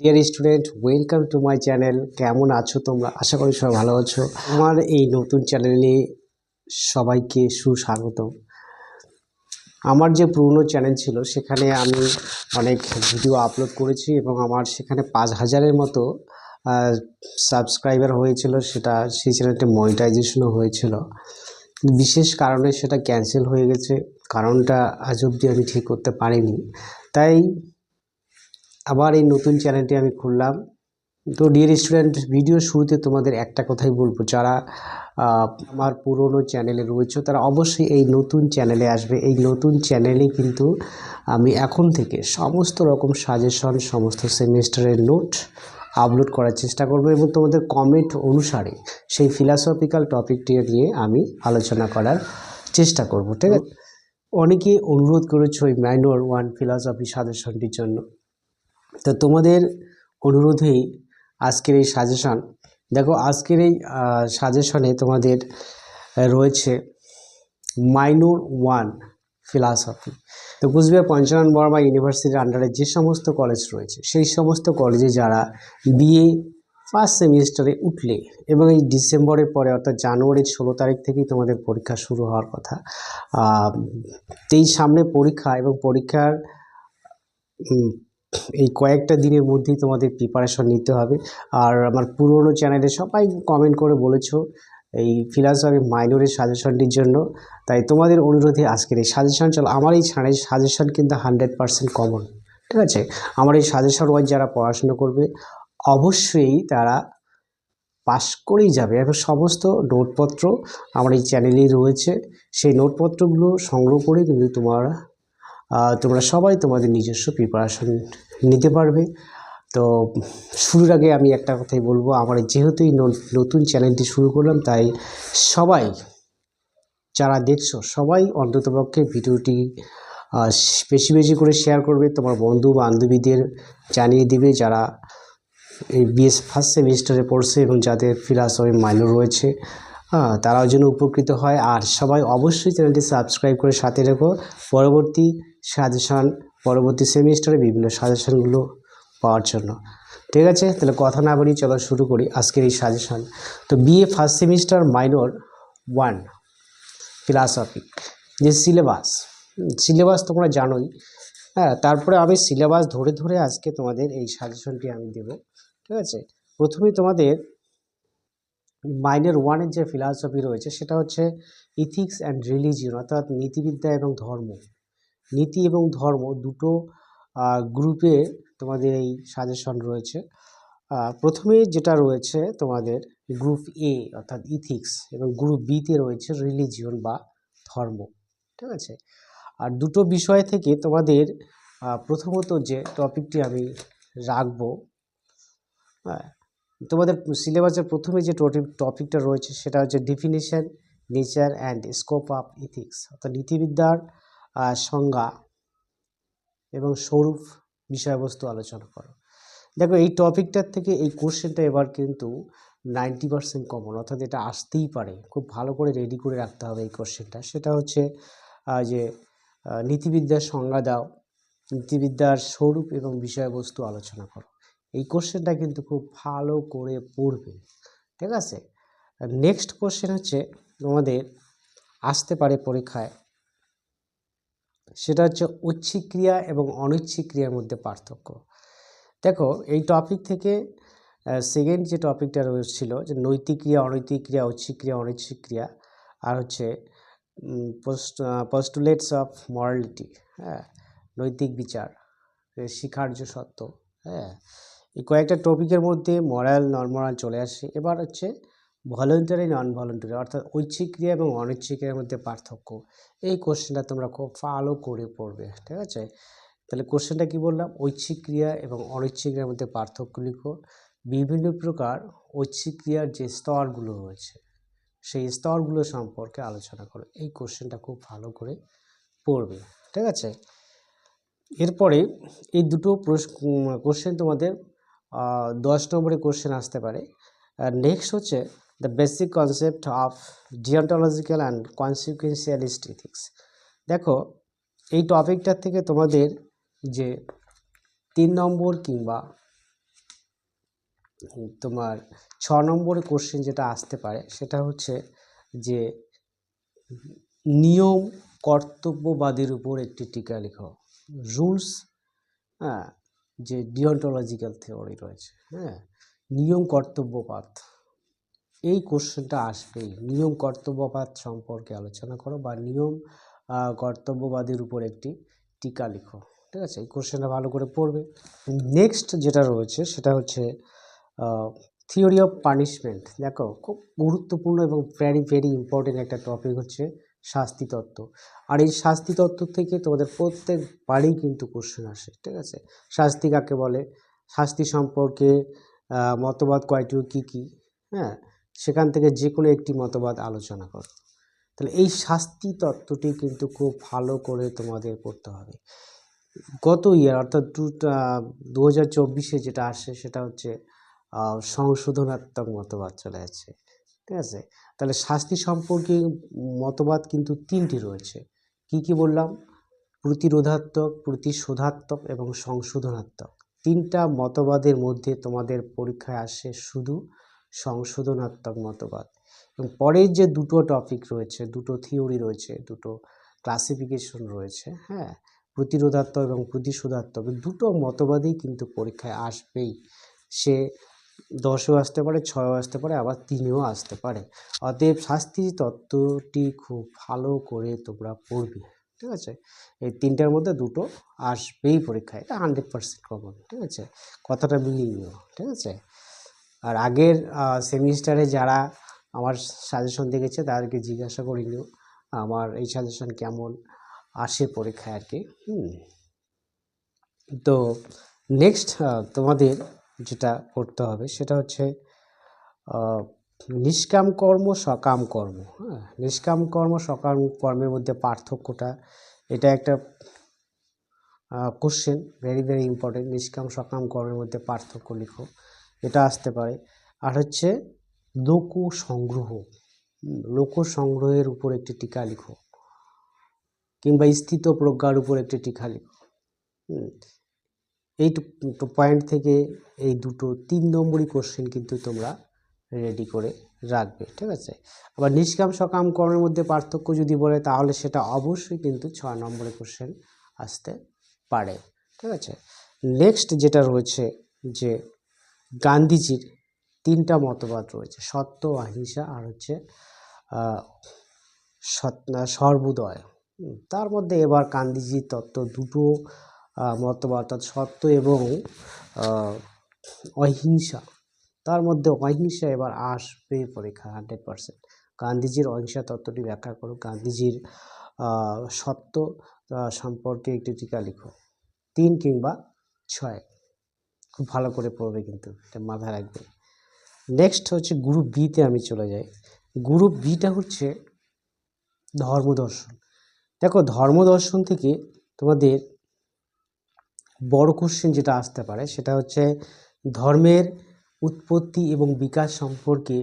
Dear student, welcome to my channel. কেমন আছো তোমরা? আশা করি সবাই ভালো আছো। আমার এই নতুন চ্যানেলে সবাইকে সুস্বাগত। আমার যে পুরনো চ্যানেল ছিল সেখানে আমি অনেক ভিডিও আপলোড করেছি এবং আমার সেখানে 5,000-এর মতো সাবস্ক্রাইবার হয়েছিল। সেই চ্যানেলটি মনিটাইজেশনও হয়েছিল। বিশেষ কারণে সেটা ক্যান্সেল হয়ে গেছে। কারণটা আজ অবধি আমি ঠিক করতে পারিনি। তাই আবার এই নতুন চ্যানেলটি আমি খুললাম। তো ডিয়ার স্টুডেন্ট, ভিডিও শুরুতে তোমাদের একটা কথাই বলবো, যারা আমার পুরনো চ্যানেলে রয়েছে তারা অবশ্যই এই নতুন চ্যানেলে আসবে। এই নতুন চ্যানেলে কিন্তু আমি এখন থেকে সমস্ত রকম সাজেশন, সমস্ত সেমিস্টারের নোট আপলোড করার চেষ্টা করব এবং তোমাদের কমেন্ট অনুসারে সেই ফিলসফিক্যাল টপিকটি নিয়ে আমি আলোচনা করার চেষ্টা করব। ঠিক আছে? অনেকে অনুরোধ করেছো ওই মাইনর 1 ফিলসফি সাজেশনটির জন্য। তো তোমাদের অনুরোধেই আজকের এই সাজেশন। দেখো, আজকের এই সাজেশনে তোমাদের রয়েছে মাইনর 1 ফিলসফি। তো কুচবিহার পঞ্চানন বর্মা ইউনিভার্সিটির আন্ডারে যে সমস্ত কলেজ রয়েছে সেই সমস্ত কলেজে যারা বিএ ফার্স্ট সেমিস্টারে উঠলে এবং এই ডিসেম্বরের পরে অর্থাৎ জানুয়ারির 16 তারিখ থেকেই তোমাদের পরীক্ষা শুরু হওয়ার কথা। এই সামনে পরীক্ষা এবং পরীক্ষার এই কয়েকটা দিনের মধ্যেই তোমাদের প্রিপারেশন নিতে হবে। আর আমার পুরনো চ্যানেলে সবাই কমেন্ট করে বলেছো এই ফিলসফি মাইনরের সাজেশনটির জন্য। তাই তোমাদের অনুরোধে আজকের এই সাজেশন চলো। আমার এই সাজেশন কিন্তু 100% কমন। ঠিক আছে? আমার এই সাজেশন ওয়াইজ যারা পড়াশোনা করবে অবশ্যই তারা পাস করেই যাবে এবং সমস্ত নোটপত্র আমার এই চ্যানেলেই রয়েছে। সেই নোটপত্রগুলো সংগ্রহ করে কিন্তু তোমরা সবাই তোমাদের নিজস্ব প্রিপারেশন নিতে পারবে। তো শুরুর আগে আমি একটা কথাই বলবো, আমার যেহেতু এই নতুন চ্যানেলটি শুরু করলাম, তাই সবাই যারা দেখছো সবাই অন্ততপক্ষে ভিডিওটি বেশি বেশি করে শেয়ার করবে, তোমার বন্ধু বান্ধবীদের জানিয়ে দিবে যারা এই বিএস ফার্স্ট সেমিস্টারে পড়ছে এবং যাদের ফিলসফি মাইনর রয়েছে, তারাও যেন উপকৃত হয়। আর সবাই অবশ্যই চ্যানেলটি সাবস্ক্রাইব করে সাথে রেখো পরবর্তী সাজেশন, পরবর্তী সেমিস্টারে বিভিন্ন সাজেশনগুলো পাওয়ার জন্য। ঠিক আছে? তাহলে কথা না বলি, চলো শুরু করি আজকের এই সাজেশন। তো BA first semester minor 1 philosophy যে সিলেবাস তোমরা জানোই। তারপরে আমি সিলেবাস ধরে ধরে আজকে তোমাদের এই সাজেশনটি আমি দেব। ঠিক আছে? প্রথমেই তোমাদের মাইনর 1-এর যে ফিলসফি রয়েছে সেটা হচ্ছে ইথিক্স অ্যান্ড রিলিজিয়ন, অর্থাৎ নীতিবিদ্যা এবং ধর্ম। নীতি এবং ধর্ম দুটো গ্রুপে তোমাদের এই সাজেশন রয়েছে। প্রথমে যেটা রয়েছে তোমাদের গ্রুপ এ অর্থাৎ ইথিক্স এবং গ্রুপ বিতে রয়েছে রিলিজিয়ন বা ধর্ম। ঠিক আছে? আর দুটো বিষয় থেকে তোমাদের প্রথমত যে টপিকটি আমি রাখবো, তোমাদের সিলেবাসের প্রথমে যে টপিকটা রয়েছে সেটা হচ্ছে definition, nature and scope of ethics, অর্থাৎ নীতিবিদ্যার সংজ্ঞা এবং স্বরূপ বিষয়বস্তু আলোচনা করো। দেখো, এই টপিকটার থেকে এই কোশ্চেনটা এবার কিন্তু 90% কমন, অর্থাৎ এটা আসতেই পারে। খুব ভালো করে রেডি করে রাখতে হবে এই কোশ্চেনটা। সেটা হচ্ছে যে নীতিবিদ্যার সংজ্ঞা দাও, নীতিবিদ্যার স্বরূপ এবং বিষয়বস্তু আলোচনা করো। এই কোশ্চেনটা কিন্তু খুব ভালো করে পড়বে। ঠিক আছে? নেক্সট কোশ্চেন হচ্ছে তোমাদের আসতে পারে পরীক্ষায়, সেটা হচ্ছে ঐচ্ছিক ক্রিয়া এবং অনৈচ্ছিক ক্রিয়ার মধ্যে পার্থক্য। দেখো, এই টপিক থেকে সেকেন্ড যে টপিকটা রয়েছিল যে নৈতিক ক্রিয়া, অনৈতিক ক্রিয়া, ঐচ্ছিক ক্রিয়া, অনৈচ্ছিক ক্রিয়া, আর হচ্ছে পস্টুলেটস অফ মরালিটি, নৈতিক বিচার, স্বীকার্য সত্য। এই কয়েকটা টপিকের মধ্যে মরাল নন মরাল চলে আসে। এবার হচ্ছে ভলেন্টারি নন ভলেন্টারি, অর্থাৎ ঐচ্ছিক ক্রিয়া এবং অনৈচ্ছিক ক্রিয়ার মধ্যে পার্থক্য। এই কোশ্চেনটা তোমরা খুব ভালো করে পড়বে। ঠিক আছে? তাহলে কোশ্চেনটা কি বললাম? ঐচ্ছিক ক্রিয়া এবং অনৈচ্ছিক ক্রিয়ার মধ্যে পার্থক্য লিখো। বিভিন্ন প্রকার ঐচ্ছিক ক্রিয়ার যে স্তরগুলো রয়েছে সেই স্তরগুলো সম্পর্কে আলোচনা করো। এই কোশ্চেনটা খুব ভালো করে পড়বে। ঠিক আছে? এরপরে এই দুটো কোশ্চেন তোমাদের 10 নম্বরের কোশ্চেন আসতে পারে। নেক্সট হচ্ছে the basic concept of deontological and consequentialist ethics. দেখো, এই টপিকটার থেকে তোমাদের যে 3 নম্বর কিংবা তোমার 6 নম্বরে কোশ্চেন যেটা আসতে পারে সেটা হচ্ছে যে নিয়ম কর্তব্যবাদের উপর একটি টিকা লেখো। রুলস, হ্যাঁ, যে ডিওন্টোলজিক্যাল থিওরি রয়েছে, হ্যাঁ, নিয়ম কর্তব্যবাদ, এই কোশ্চেনটা আসবেই। নিয়ম কর্তব্যবাদ সম্পর্কে আলোচনা করো বা নিয়ম কর্তব্যবাদের উপর একটি টিকা লিখো। ঠিক আছে, এই কোশ্চেনটা ভালো করে পড়বে। নেক্সট যেটা রয়েছে সেটা হচ্ছে থিওরি অফ পানিশমেন্ট। দেখো, খুব গুরুত্বপূর্ণ এবং ভেরি ভেরি ইম্পর্টেন্ট একটা টপিক হচ্ছে শাস্তি তত্ত্ব। আর এই শাস্তি তত্ত্ব থেকে তোমাদের প্রত্যেকবারই কিন্তু কোশ্চেন আসে। ঠিক আছে, শাস্তি কাকে বলে, শাস্তি সম্পর্কে মতবাদ কয়টি কী কী, হ্যাঁ, সেখান থেকে যে কোনো একটি মতবাদ আলোচনা করো। তাহলে এই শাস্তি তত্ত্বটি কিন্তু খুব ভালো করে তোমাদের পড়তে হবে। গত ইয়ার অর্থাৎ 2024 যেটা আসে সেটা হচ্ছে সংশোধনাত্মক মতবাদ চলে যাচ্ছে। ঠিক আছে, তাহলে শাস্তি সম্পর্কে মতবাদ কিন্তু 3টি রয়েছে। কি কি বললাম? প্রতিরোধাত্মক, প্রতিশোধাত্মক এবং সংশোধনাত্মক। 3টা মতবাদের মধ্যে তোমাদের পরীক্ষায় আসে শুধু সংশোধনাত্মক মতবাদ। এবং পরের যে দুটো টপিক রয়েছে, দুটো থিওরি রয়েছে, দুটো ক্লাসিফিকেশন রয়েছে, হ্যাঁ, প্রতিরোধাত্মক এবং প্রতিশোধাত্মক, দুটো মতবাদই কিন্তু পরীক্ষায় আসবেই। সে 10এও আসতে পারে, 6এও আসতে পারে, আবার 3এও আসতে পারে। অতএব শাস্তি তত্ত্বটি খুব ভালো করে তোমরা পড়বে। ঠিক আছে, এই 3টার মধ্যে দুটো আসবেই পরীক্ষায়, এটা 100% কমন। ঠিক আছে, কথাটা মিলিয়ে নিও। ঠিক আছে, আর আগের সেমিস্টারে যারা আমার সাজেশন দেখেছে তাদেরকে জিজ্ঞাসা করে নিও আমার এই সাজেশন কেমন আসে পরীক্ষায় আর কি। তো নেক্সট তোমাদের যেটা করতে হবে সেটা হচ্ছে নিষ্কাম কর্ম সকাম কর্ম। হ্যাঁ, নিষ্কাম কর্ম সকাম কর্মের মধ্যে পার্থক্যটা, এটা একটা কোশ্চেন, ভেরি ভেরি ইম্পর্টেন্ট। নিষ্কাম সকাম কর্মের মধ্যে পার্থক্য লিখো, এটা আসতে পারে। আর হচ্ছে লোক সংগ্রহ, লোক সংগ্রহের উপর একটি টিকা লিখো, কিংবা স্থিত প্রজ্ঞার উপর একটি টিকা লিখো। এই পয়েন্ট থেকে এই দুটো 3 নম্বরই কোশ্চেন কিন্তু তোমরা রেডি করে রাখবে। ঠিক আছে, আবার নিষ্কাম সকাম কর্মের মধ্যে পার্থক্য যদি বলে তাহলে সেটা অবশ্যই কিন্তু 6 নম্বরের কোশ্চেন আসতে পারে। ঠিক আছে, নেক্সট যেটা রয়েছে যে গান্ধীজির 3টা মতবাদ রয়েছে, সত্য, অহিংসা আর হচ্ছে সর্বোদয়। তার মধ্যে এবার গান্ধীজির তত্ত্ব দুটো মতবাদ, অর্থাৎ সত্য এবং অহিংসা, তার মধ্যে অহিংসা এবার আসবে পরীক্ষা 100%। গান্ধীজির অহিংসা তত্ত্বটি ব্যাখ্যা করো, গান্ধীজির সত্য সম্পর্কে একটি টিকা লিখো, 3 কিংবা 6। খুব ভালো করে পড়বে কিন্তু, এটা মাথায় রাখবে। নেক্সট হচ্ছে গ্রুপ বিতে আমি চলে যাই। গ্রুপ বিটা হচ্ছে ধর্মদর্শন। দেখো, ধর্মদর্শন থেকে তোমাদের বড় কোশ্চেন যেটা আসতে পারে সেটা হচ্ছে ধর্মের উৎপত্তি এবং বিকাশ সম্পর্কে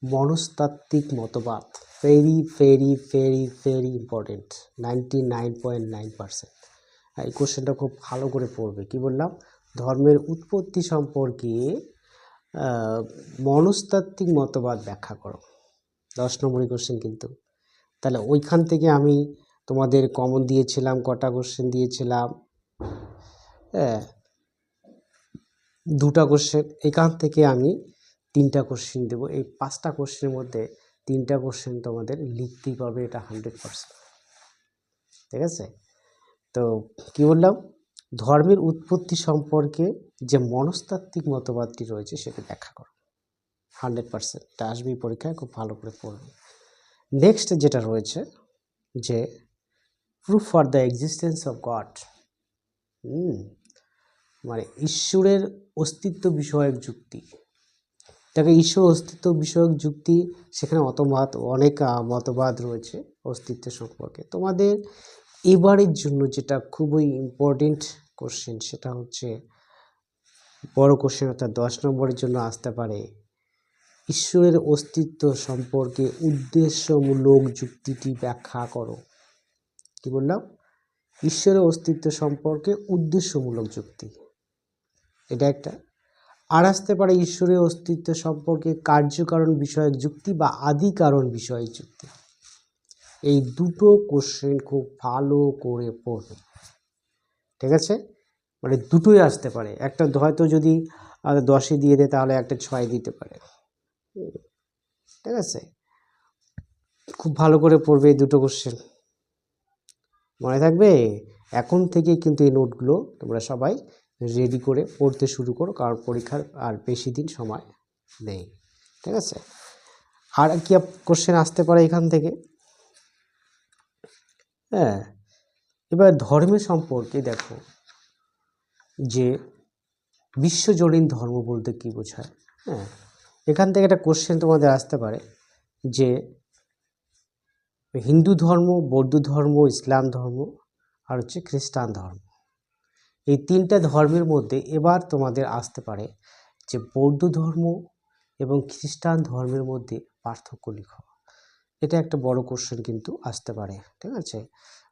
মনস্তাত্ত্বিক মতবাদ। Very very very very important, 99.9%। এই কোশ্চেনটা খুব ভালো করে পড়বে। কি বললাম? ধর্মের উৎপত্তি সম্পর্কে মনস্তাত্ত্বিক মতবাদ ব্যাখ্যা করো, 10 নম্বরের কোশ্চেন কিন্তু। তাহলে ওইখান থেকে আমি তোমাদের কমন দিয়েছিলাম, কটা কোশ্চেন দিয়েছিলাম? হ্যাঁ, 2টা কোশ্চেন। এখান থেকে আমি 3টা কোশ্চেন দেবো। এই 5টা কোশ্চেনের মধ্যে 3টা কোশ্চেন তোমাদের লিখতেই পারবে, এটা 100%। ঠিক আছে, তো কি বললাম? ধর্মের উৎপত্তি সম্পর্কে যে মনস্তাত্ত্বিক মতবাদটি রয়েছে সেটা ব্যাখ্যা করো, 100%। এটা আসবেই পরীক্ষায়, খুব ভালো করে পড়বে। নেক্সট যেটা রয়েছে যে proof for the existence of god, মানে ঈশ্বরের অস্তিত্ব বিষয়ক যুক্তি। দেখো, ঈশ্বর অস্তিত্ব বিষয়ক যুক্তি, সেখানে অনেক মতবাদ রয়েছে অস্তিত্ব সম্পর্কে। তোমাদের এবারের জন্য যেটা খুবই ইম্পর্টেন্ট কোশ্চেন সেটা হচ্ছে বড় কোশ্চেন, অর্থাৎ 10 নম্বরের জন্য আসতে পারে, ঈশ্বরের অস্তিত্ব সম্পর্কে উদ্দেশ্যমূলক যুক্তিটি ব্যাখ্যা করো। কি বললাম? ঈশ্বরের অস্তিত্ব সম্পর্কে উদ্দেশ্যমূলক যুক্তি, এটা একটা। আর আসতে পারে ঈশ্বরের অস্তিত্ব সম্পর্কে কার্যকারণ বিষয়ক যুক্তি বা আদি কারণ বিষয়ক যুক্তি। এই দুটো কোশ্চেন খুব ভালো করে পড়বে, ঠিক আছে? মানে দুটোই আসতে পারে, একটা হয়তো যদি 10-এ দিয়ে দেয় তাহলে একটা 6 দিতে পারে, ঠিক আছে? খুব ভালো করে পড়বে এই দুটো কোশ্চেন, মনে থাকবে। এখন থেকে কিন্তু এই নোটগুলো তোমরা সবাই রেডি করে পড়তে শুরু করো, কারণ পরীক্ষার আর বেশি দিন সময় নেই, ঠিক আছে? আর কি কোশ্চেন আসতে পারে এখান থেকে? হ্যাঁ, এবার ধর্মের সম্পর্কে দেখো যে বিশ্বজনীন ধর্ম বলতে কি বোঝায়। হ্যাঁ, এখান থেকে একটা কোশ্চেন তোমাদের আসতে পারে যে হিন্দু ধর্ম, বৌদ্ধ ধর্ম, ইসলাম ধর্ম আর হচ্ছে খ্রিস্টান ধর্ম, এই তিনটা ধর্মের মধ্যে এবার তোমাদের আসতে পারে যে বৌদ্ধ ধর্ম এবং খ্রিস্টান ধর্মের মধ্যে পার্থক্য লিখো। এটা একটা বড় কোশ্চেন কিন্তু আসতে পারে, ঠিক আছে?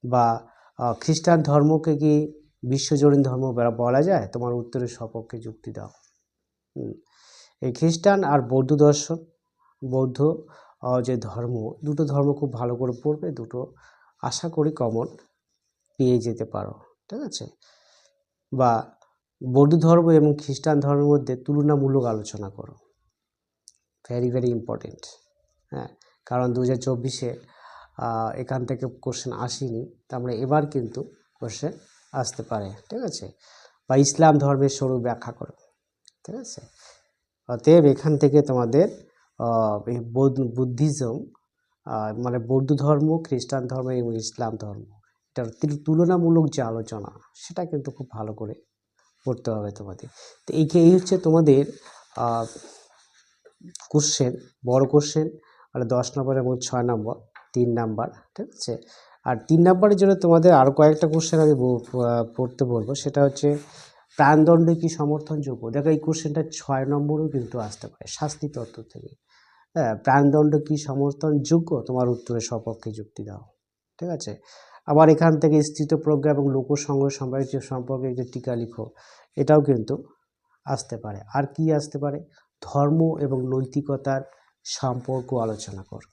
বা খ্রিস্টান ধর্মকে কি বিশ্বজনীন ধর্ম বলা যায়? তোমার উত্তরের সপক্ষে যুক্তি দাও। এই খ্রিস্টান আর বৌদ্ধ দর্শন, বৌদ্ধ যে ধর্ম, দুটো ধর্ম খুব ভালো করে পড়বে, দুটো আশা করি কমন পেয়ে যেতে পারো, ঠিক আছে? বা বৌদ্ধ ধর্ম এবং খ্রিস্টান ধর্মের মধ্যে তুলনামূলক আলোচনা করো, ভেরি ভেরি ইম্পর্টেন্ট। হ্যাঁ, কারণ 2024-এ এখান থেকে কোশ্চেন আসেনি, তার মানে এবার কিন্তু কোশ্চেন আসতে পারে, ঠিক আছে? বা ইসলাম ধর্মের স্বরূপ ব্যাখ্যা করো, ঠিক আছে? অতএব এখান থেকে তোমাদের বুদ্ধিজম, মানে বৌদ্ধ ধর্ম, খ্রিস্টান ধর্ম এবং ইসলাম ধর্ম, এটার তুলনামূলক যে আলোচনা, সেটা কিন্তু খুব ভালো করে পড়তে হবে তোমাদের। তো এই হচ্ছে তোমাদের কোশ্চেন, বড় কোশ্চেন, আর 10 নম্বর এবং 6 নম্বর, 3 নাম্বার, ঠিক আছে? আর 3 নাম্বারের জন্য তোমাদের আরও কয়েকটা কোশ্চেন আমি পড়তে বলবো, সেটা হচ্ছে প্রাণদণ্ড কি সমর্থনযোগ্য। দেখো এই কোশ্চেনটা 6 নম্বরও কিন্তু আসতে পারে শাস্তি তত্ত্ব থেকে। হ্যাঁ, প্রাণদণ্ড কি সমর্থনযোগ্য, তোমার উত্তরের সপক্ষে যুক্তি দাও, ঠিক আছে? আবার এখান থেকে স্থিতপ্রজ্ঞা এবং লোকসংগ্রহ সম্পর্কে একটি টিকা লিখো, এটাও কিন্তু আসতে পারে। আর কি আসতে পারে? ধর্ম এবং নৈতিকতার সম্পর্ক আলোচনা করো,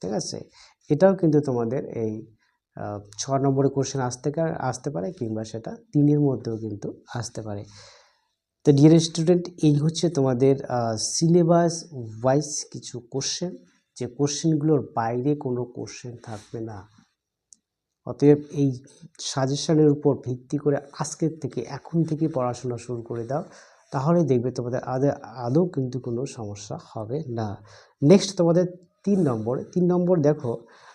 ঠিক আছে? এটাও কিন্তু তোমাদের এই 6 নম্বরের কোশ্চেন আসতে পারে, কিংবা সেটা 3-এর মধ্যেও কিন্তু আসতে পারে। তো ডিয়ার স্টুডেন্ট, এই হচ্ছে তোমাদের সিলেবাস ওয়াইজ কিছু কোশ্চেন, যে কোশ্চেনগুলোর বাইরে কোনো কোশ্চেন থাকবে না। অতএব এই সাজেশনের উপর ভিত্তি করে আজকের থেকে, এখন থেকে পড়াশোনা শুরু করে দাও, তাহলে দেখবে তোমাদের আদৌ কিন্তু কোনো সমস্যা হবে না। নেক্সট তোমাদের 3 নম্বর দেখো,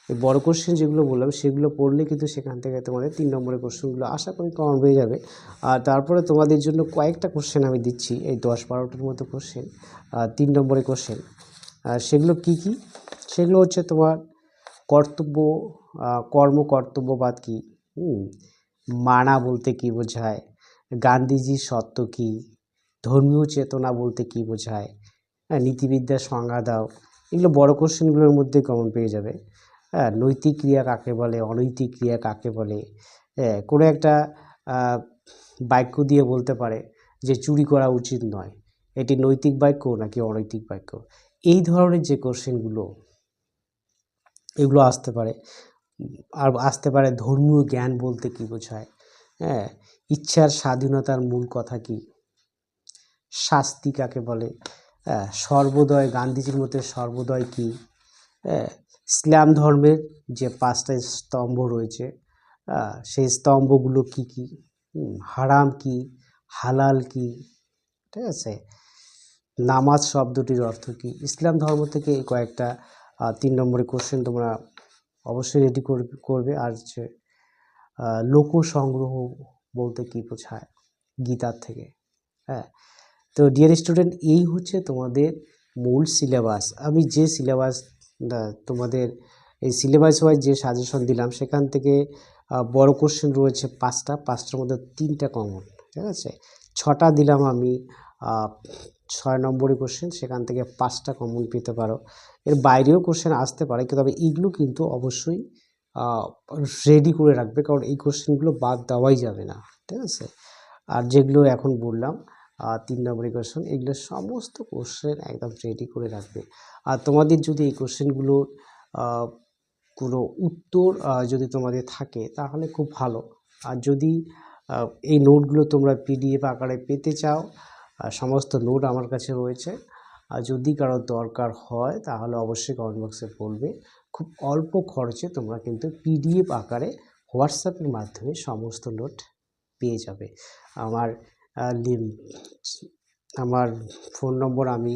এই বড় কোশ্চেন যেগুলো বললাম সেগুলো পড়লে কিন্তু সেখান থেকে তোমাদের 3 নম্বরের কোশ্চেনগুলো আশা করি কমন হয়ে যাবে। আর তারপরে তোমাদের জন্য কয়েকটা কোশ্চেন আমি দিচ্ছি, এই 10-12টার মতো কোশ্চেন, 3 নম্বরের কোশ্চেন। সেগুলো কি কি? সেগুলো হচ্ছে তোমার কর্তব্য, কর্তব্যবাদ কি, মানা বলতে কি বোঝায়, গান্ধীজির সত্য কি, ধর্মীয় চেতনা বলতে কি বোঝায়, হ্যাঁ, নীতিবিদ্যার সংজ্ঞা দাও। এগুলো বড় কোশ্চেনগুলোর মধ্যে কমন পেয়ে যাবে। হ্যাঁ, নৈতিক ক্রিয়া কাকে বলে, অনৈতিক ক্রিয়া কাকে বলে, হ্যাঁ, কোনো একটা বাক্য দিয়ে বলতে পারে যে চুরি করা উচিত নয়, এটি নৈতিক বাক্য নাকি অনৈতিক বাক্য। এই ধরনের যে কোশ্চেনগুলো, এগুলো আসতে পারে। আর আসতে পারে ধর্মীয় জ্ঞান বলতে কি বোঝায়, হ্যাঁ, ইচ্ছার স্বাধীনতার মূল কথা কি, শাস্তি কাকে বলে, হ্যাঁ, সর্বোদয়, গান্ধীজির মতে সর্বোদয় কি, হ্যাঁ, ইসলাম ধর্মের যে 5টা স্তম্ভ রয়েছে, সেই স্তম্ভগুলো কি কি, হারাম কি, হালাল কি, ঠিক আছে, নামাজ শব্দটির অর্থ কি। ইসলাম ধর্ম থেকে এই কয়েকটা 3 নম্বরের কোশ্চেন তোমরা অবশ্যই রেডি করবে। আর হচ্ছে লোক সংগ্রহ বলতে কি বোঝায়, গীতার থেকে। হ্যাঁ, তো ডিয়ার স্টুডেন্ট, এই হচ্ছে তোমাদের মূল সিলেবাস। আমি যে সিলেবাস তোমাদের এই সিলেবাস ওয়াইজ যে সাজেশন দিলাম, সেখান থেকে বড় কোশ্চেন রয়েছে 5টার মধ্যে 3টা কমন, ঠিক আছে? 6টা দিলাম আমি 6 নম্বরের কোশ্চেন, সেখান থেকে 5টা কমন পেতে পারো। এর বাইরেও কোশ্চেন আসতে পারে, তবে এইগুলো কিন্তু অবশ্যই রেডি করে রাখবে, কারণ এই কোশ্চেনগুলো বাদ দেওয়াই যাবে না, ঠিক আছে? আর যেগুলো এখন বললাম 3 নম্বরের কোশ্চেন, এগুলো সমস্ত কোশ্চেন একদম রেডি করে রাখবে। আর তোমাদের যদি এই কোশ্চেনগুলো কোনো উত্তর যদি তোমাদের থাকে তাহলে খুব ভালো। আর যদি এই নোটগুলো তোমরা পিডিএফ আকারে পেতে চাও, সমস্ত নোট আমার কাছে রয়েছে। আর যদি কারোর দরকার হয় তাহলে অবশ্যই কমেন্ট বক্সে বলবে। খুব অল্প খরচে তোমরা কিন্তু পিডিএফ আকারে হোয়াটসঅ্যাপের মাধ্যমে সমস্ত নোট পেয়ে যাবে। আমার ফোন নম্বর আমি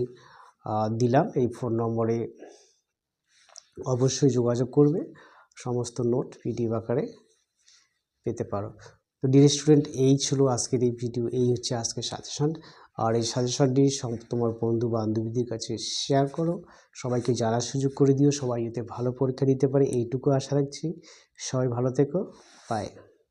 দিলাম, এই ফোন নম্বরে অবশ্যই যোগাযোগ করবে, সমস্ত নোট পিডিএফ আকারে পেতে পারো। তো ডিয়ার স্টুডেন্ট, এই ছিল আজকের এই ভিডিও, এই হচ্ছে আজকের সাজেশন। আর এই সাজেশনটি তোমার বন্ধু বান্ধবীদের কাছে শেয়ার করো, সবাইকে জানার সুযোগ করে দিও, সবাই এতে ভালো পরীক্ষা দিতে পারে, এইটুকু আশা রাখছি। সবাই ভালো থেকো, বাই।